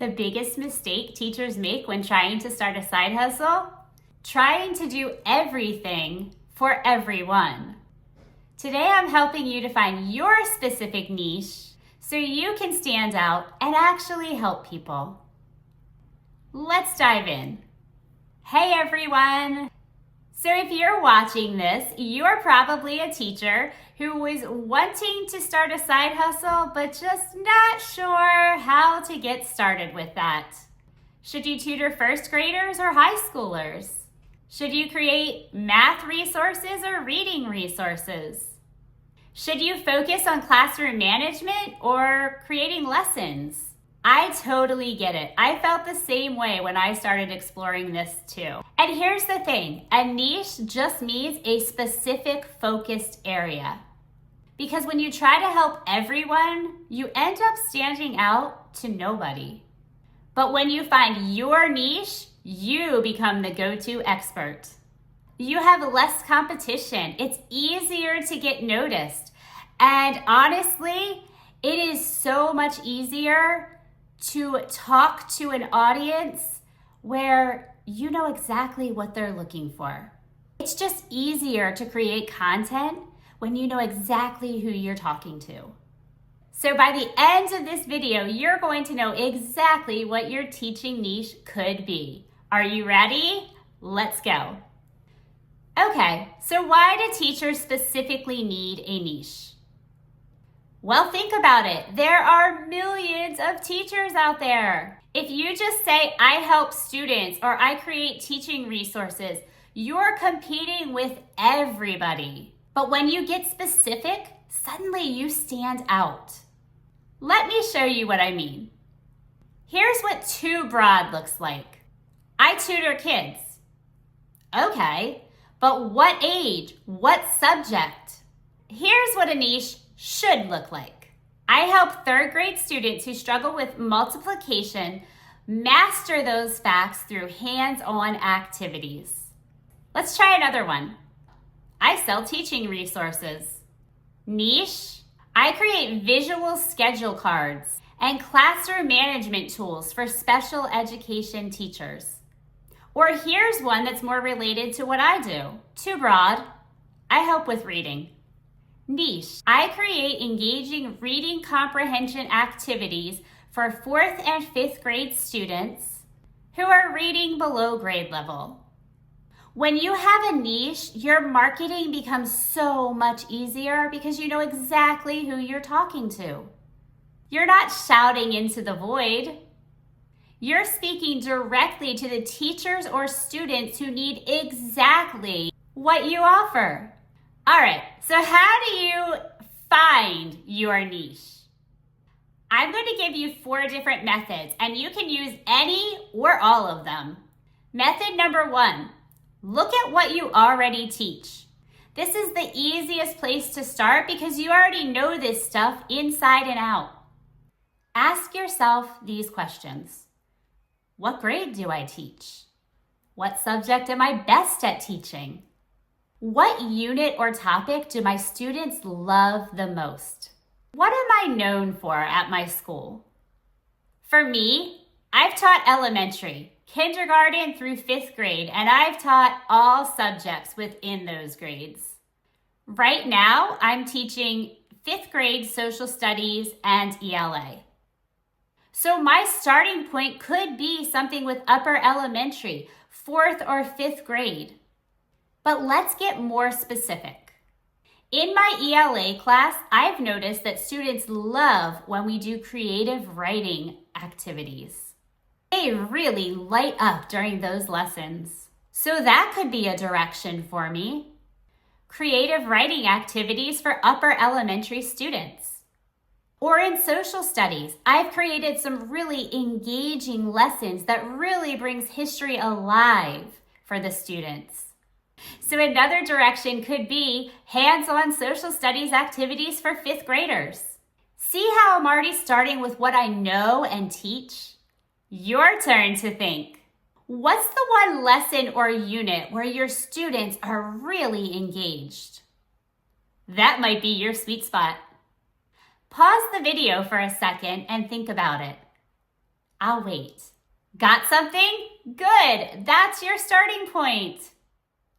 The biggest mistake teachers make when trying to start a side hustle? Trying to do everything for everyone. Today I'm helping you to find your specific niche so you can stand out and actually help people. Let's dive in. Hey everyone! So if you're watching this, you're probably a teacher who is wanting to start a side hustle, but just not sure how to get started with that. Should you tutor first graders or high schoolers? Should you create math resources or reading resources? Should you focus on classroom management or creating lessons? I totally get it. I felt the same way when I started exploring this too. And here's the thing, a niche just means a specific focused area. Because when you try to help everyone, you end up standing out to nobody. But when you find your niche, you become the go-to expert. You have less competition. It's easier to get noticed. And honestly, it is so much easier to talk to an audience where you know exactly what they're looking for. It's just easier to create content when you know exactly who you're talking to. So by the end of this video, you're going to know exactly what your teaching niche could be. Are you ready? Let's go. Okay, so why do teachers specifically need a niche? Well, think about it. There are millions of teachers out there. If you just say, I help students or I create teaching resources, you're competing with everybody. But when you get specific, suddenly you stand out. Let me show you what I mean. Here's what too broad looks like. I tutor kids. Okay, but what age? What subject? Here's what a niche should look like. I help third grade students who struggle with multiplication master those facts through hands-on activities. Let's try another one. I sell teaching resources. Niche, I create visual schedule cards and classroom management tools for special education teachers. Or here's one that's more related to what I do. Too broad, I help with reading. Niche, I create engaging reading comprehension activities for 4th and 5th grade students who are reading below grade level. When you have a niche, your marketing becomes so much easier because you know exactly who you're talking to. You're not shouting into the void. You're speaking directly to the teachers or students who need exactly what you offer. All right, so how do you find your niche? I'm going to give you 4 different methods, and you can use any or all of them. Method number 1, look at what you already teach. This is the easiest place to start because you already know this stuff inside and out. Ask yourself these questions. What grade do I teach? What subject am I best at teaching? What unit or topic do my students love the most? What am I known for at my school? For me, I've taught elementary, kindergarten through 5th grade, and I've taught all subjects within those grades. Right now, I'm teaching 5th grade social studies and ELA. So my starting point could be something with upper elementary, 4th or 5th grade. But let's get more specific. In my ELA class, I've noticed that students love when we do creative writing activities. They really light up during those lessons. So that could be a direction for me. Creative writing activities for upper elementary students. Or in social studies, I've created some really engaging lessons that really brings history alive for the students. So another direction could be hands-on social studies activities for 5th graders. See how I'm already starting with what I know and teach? Your turn to think. What's the one lesson or unit where your students are really engaged? That might be your sweet spot. Pause the video for a second and think about it. I'll wait. Got something? Good. That's your starting point.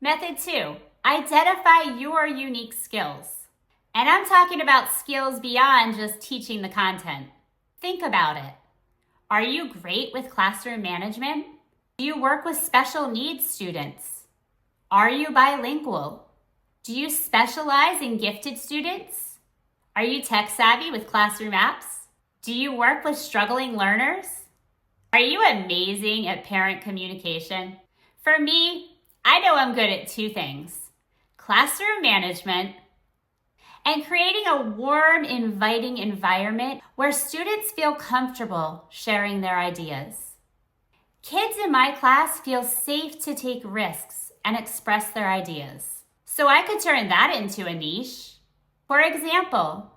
Method 2, identify your unique skills. And I'm talking about skills beyond just teaching the content. Think about it. Are you great with classroom management? Do you work with special needs students? Are you bilingual? Do you specialize in gifted students? Are you tech savvy with classroom apps? Do you work with struggling learners? Are you amazing at parent communication? For me, I know I'm good at 2 things: classroom management and creating a warm, inviting environment where students feel comfortable sharing their ideas. Kids in my class feel safe to take risks and express their ideas. So I could turn that into a niche. For example,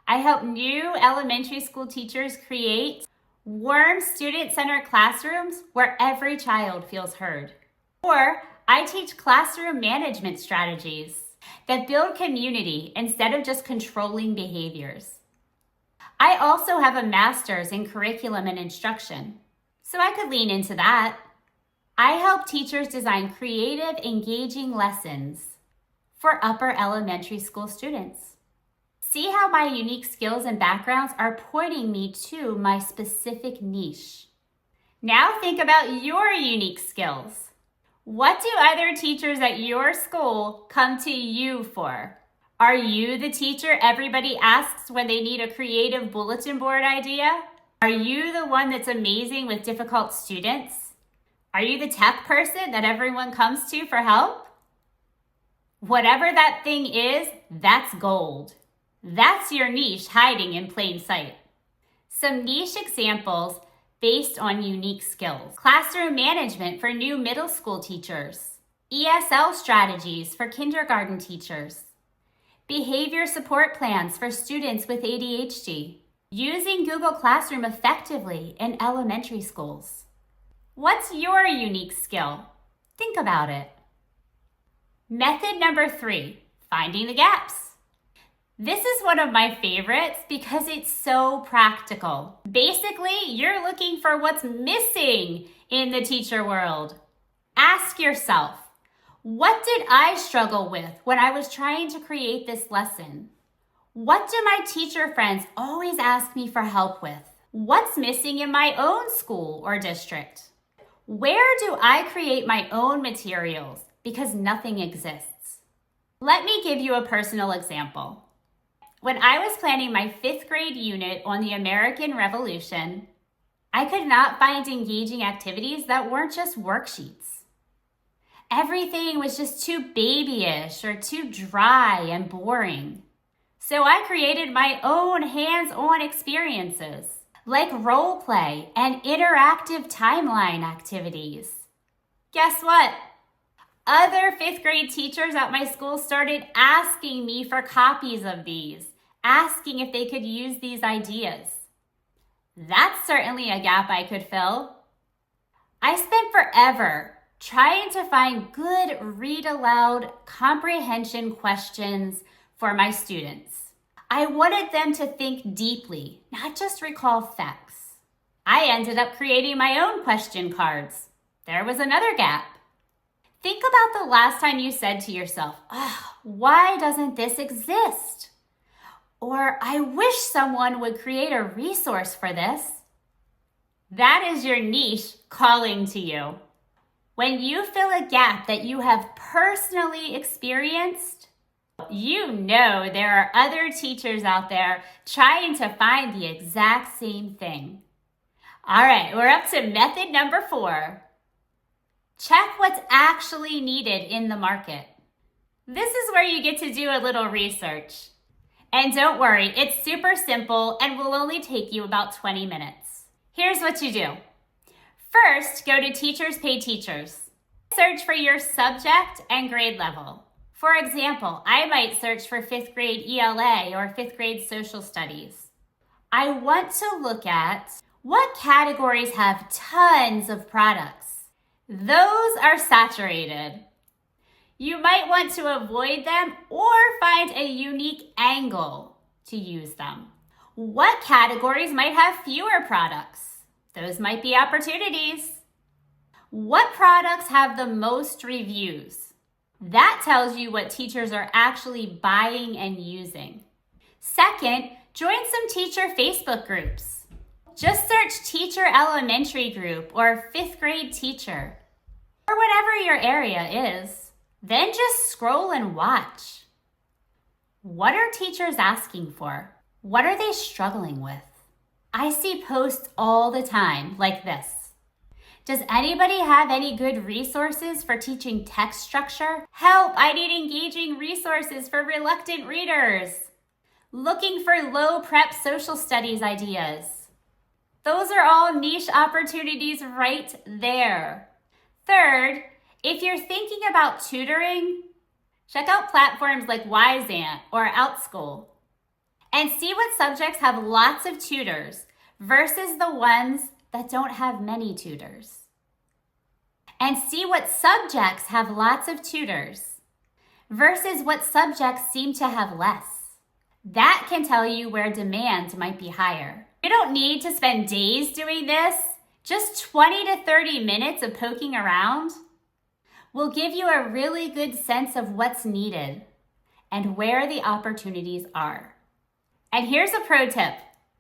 I help new elementary school teachers create warm, student-centered classrooms where every child feels heard. Or I teach classroom management strategies that build community instead of just controlling behaviors. I also have a master's in curriculum and instruction, so I could lean into that. I help teachers design creative, engaging lessons for upper elementary school students. See how my unique skills and backgrounds are pointing me to my specific niche. Now think about your unique skills. What do other teachers at your school come to you for? Are you the teacher everybody asks when they need a creative bulletin board idea? Are you the one that's amazing with difficult students? Are you the tech person that everyone comes to for help? Whatever that thing is, that's gold. That's your niche hiding in plain sight. Some niche examples based on unique skills. Classroom management for new middle school teachers. ESL strategies for kindergarten teachers. Behavior support plans for students with ADHD. Using Google Classroom effectively in elementary schools. What's your unique skill? Think about it. Method number 3, finding the gaps. This is one of my favorites because it's so practical. Basically, you're looking for what's missing in the teacher world. Ask yourself, what did I struggle with when I was trying to create this lesson? What do my teacher friends always ask me for help with? What's missing in my own school or district? Where do I create my own materials because nothing exists? Let me give you a personal example. When I was planning my 5th grade unit on the American Revolution, I could not find engaging activities that weren't just worksheets. Everything was just too babyish or too dry and boring. So I created my own hands-on experiences, like role play and interactive timeline activities. Guess what? Other 5th grade teachers at my school started asking me for copies of these, asking if they could use these ideas. That's certainly a gap I could fill. I spent forever trying to find good read-aloud comprehension questions for my students. I wanted them to think deeply, not just recall facts. I ended up creating my own question cards. There was another gap. Think about the last time you said to yourself, why doesn't this exist? Or, I wish someone would create a resource for this. That is your niche calling to you. When you fill a gap that you have personally experienced, you know there are other teachers out there trying to find the exact same thing. All right, we're up to method number 4. Check what's actually needed in the market. This is where you get to do a little research. And don't worry, it's super simple and will only take you about 20 minutes. Here's what you do. First, go to Teachers Pay Teachers. Search for your subject and grade level. For example, I might search for 5th grade ELA or 5th grade social studies. I want to look at what categories have tons of products. Those are saturated. You might want to avoid them or find a unique angle to use them. What categories might have fewer products? Those might be opportunities. What products have the most reviews? That tells you what teachers are actually buying and using. Second, join some teacher Facebook groups. Just search Teacher Elementary Group or 5th grade teacher, or whatever your area is. Then just scroll and watch. What are teachers asking for? What are they struggling with? I see posts all the time like this. Does anybody have any good resources for teaching text structure? Help, I need engaging resources for reluctant readers. Looking for low prep social studies ideas. Those are all niche opportunities right there. Third, if you're thinking about tutoring, check out platforms like Wyzant or OutSchool and see what subjects have lots of tutors versus the ones that don't have many tutors. And see what subjects have lots of tutors versus what subjects seem to have less. That can tell you where demand might be higher. You don't need to spend days doing this. Just 20 to 30 minutes of poking around will give you a really good sense of what's needed and where the opportunities are. And here's a pro tip.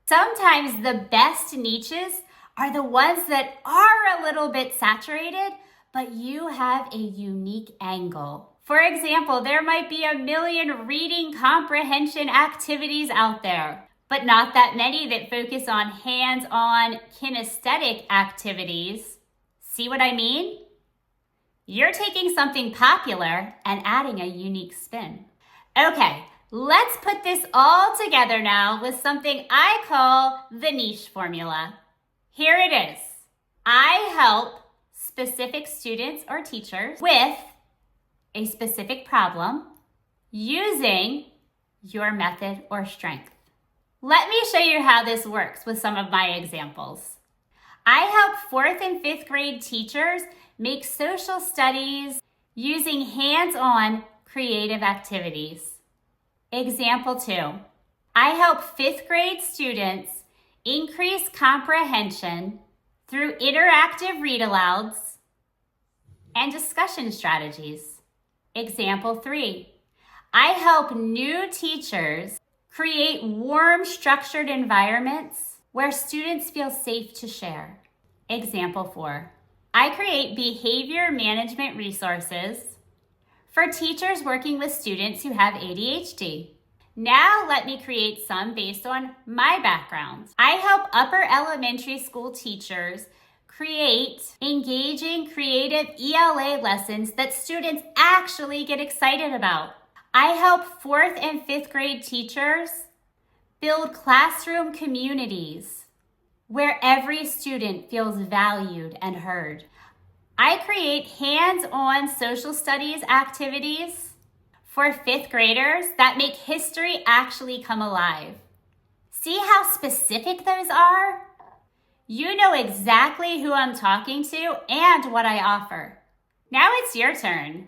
Sometimes the best niches are the ones that are a little bit saturated, but you have a unique angle. For example, there might be 1 million reading comprehension activities out there, but not that many that focus on hands-on kinesthetic activities. See what I mean? You're taking something popular and adding a unique spin. Okay, let's put this all together now with something I call the niche formula. Here it is. I help specific students or teachers with a specific problem using your method or strength. Let me show you how this works with some of my examples. I help 4th and 5th grade teachers make social studies using hands-on creative activities. Example 2, I help 5th grade students increase comprehension through interactive read-alouds and discussion strategies. Example 3, I help new teachers create warm, structured environments where students feel safe to share. Example 4, I create behavior management resources for teachers working with students who have ADHD. Now let me create some based on my background. I help upper elementary school teachers create engaging, creative ELA lessons that students actually get excited about. I help 4th and 5th grade teachers build classroom communities where every student feels valued and heard. I create hands-on social studies activities for 5th graders that make history actually come alive. See how specific those are? You know exactly who I'm talking to and what I offer. Now it's your turn.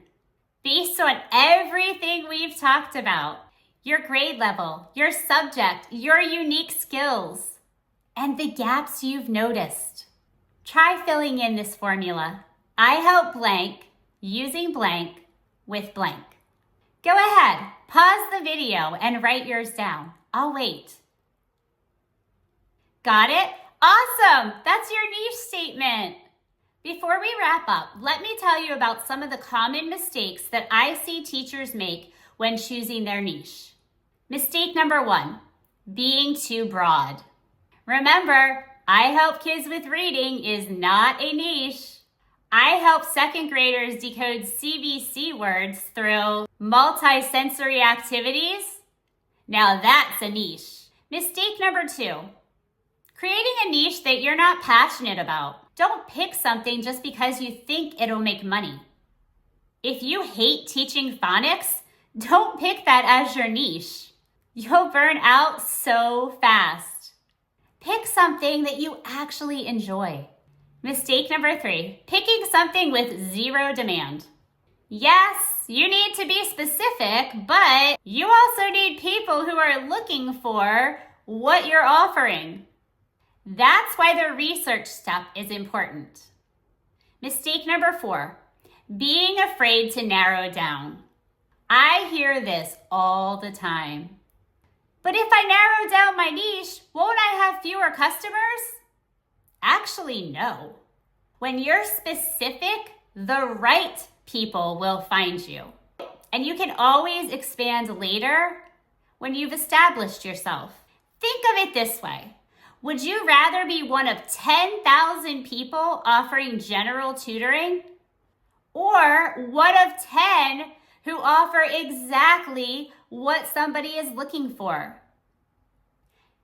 Based on everything we've talked about, your grade level, your subject, your unique skills, and the gaps you've noticed, try filling in this formula. I help blank using blank with blank. Go ahead, pause the video and write yours down. I'll wait. Got it? Awesome! That's your niche statement. Before we wrap up, let me tell you about some of the common mistakes that I see teachers make when choosing their niche. Mistake number 1, being too broad. Remember, I help kids with reading is not a niche. I help 2nd graders decode CBC words through multi-sensory activities. Now that's a niche. Mistake number 2, creating a niche that you're not passionate about. Don't pick something just because you think it'll make money. If you hate teaching phonics, don't pick that as your niche. You'll burn out so fast. Pick something that you actually enjoy. Mistake number 3, picking something with 0 demand. Yes, you need to be specific, but you also need people who are looking for what you're offering. That's why the research step is important. Mistake number 4, being afraid to narrow down. I hear this all the time. But if I narrow down my niche, won't I have fewer customers? Actually, no. When you're specific, the right people will find you. And you can always expand later when you've established yourself. Think of it this way. Would you rather be one of 10,000 people offering general tutoring, or one of 10 who offer exactly what somebody is looking for?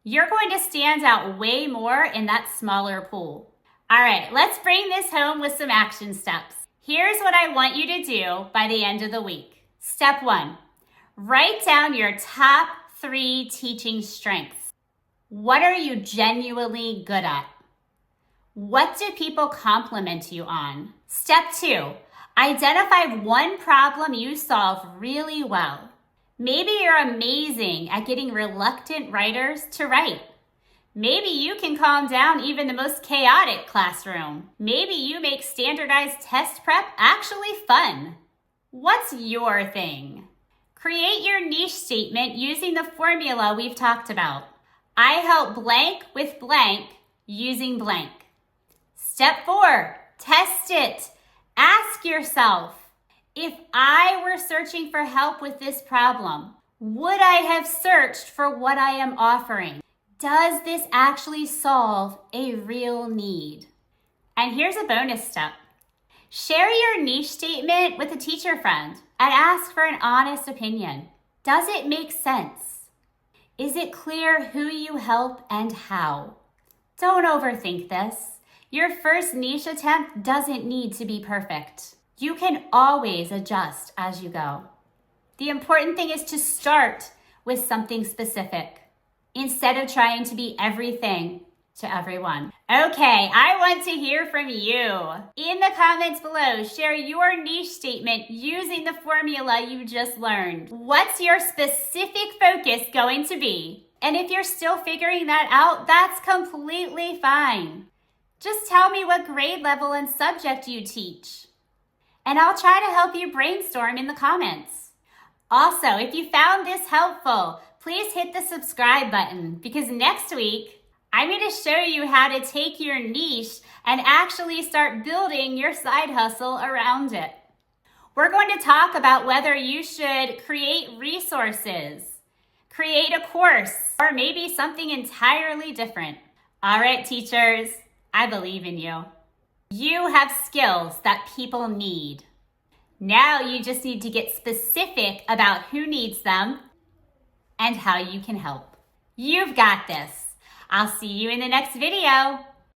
You're going to stand out way more in that smaller pool. All right, let's bring this home with some action steps. Here's what I want you to do by the end of the week. Step 1, write down your top 3 teaching strengths. What are you genuinely good at? What do people compliment you on? Step 2, identify one problem you solve really well. Maybe you're amazing at getting reluctant writers to write. Maybe you can calm down even the most chaotic classroom. Maybe you make standardized test prep actually fun. What's your thing? Create your niche statement using the formula we've talked about. I help blank with blank using blank. Step 4, test it. Ask yourself, if I were searching for help with this problem, would I have searched for what I am offering? Does this actually solve a real need? And here's a bonus step. Share your niche statement with a teacher friend and ask for an honest opinion. Does it make sense? Is it clear who you help and how? Don't overthink this. Your first niche attempt doesn't need to be perfect. You can always adjust as you go. The important thing is to start with something specific instead of trying to be everything to everyone. Okay, I want to hear from you. In the comments below, share your niche statement using the formula you just learned. What's your specific focus going to be? And if you're still figuring that out, that's completely fine. Just tell me what grade level and subject you teach, and I'll try to help you brainstorm in the comments. Also, if you found this helpful, please hit the subscribe button, because next week, I'm going to show you how to take your niche and actually start building your side hustle around it. We're going to talk about whether you should create resources, create a course, or maybe something entirely different. All right, teachers, I believe in you. You have skills that people need. Now you just need to get specific about who needs them and how you can help. You've got this. I'll see you in the next video.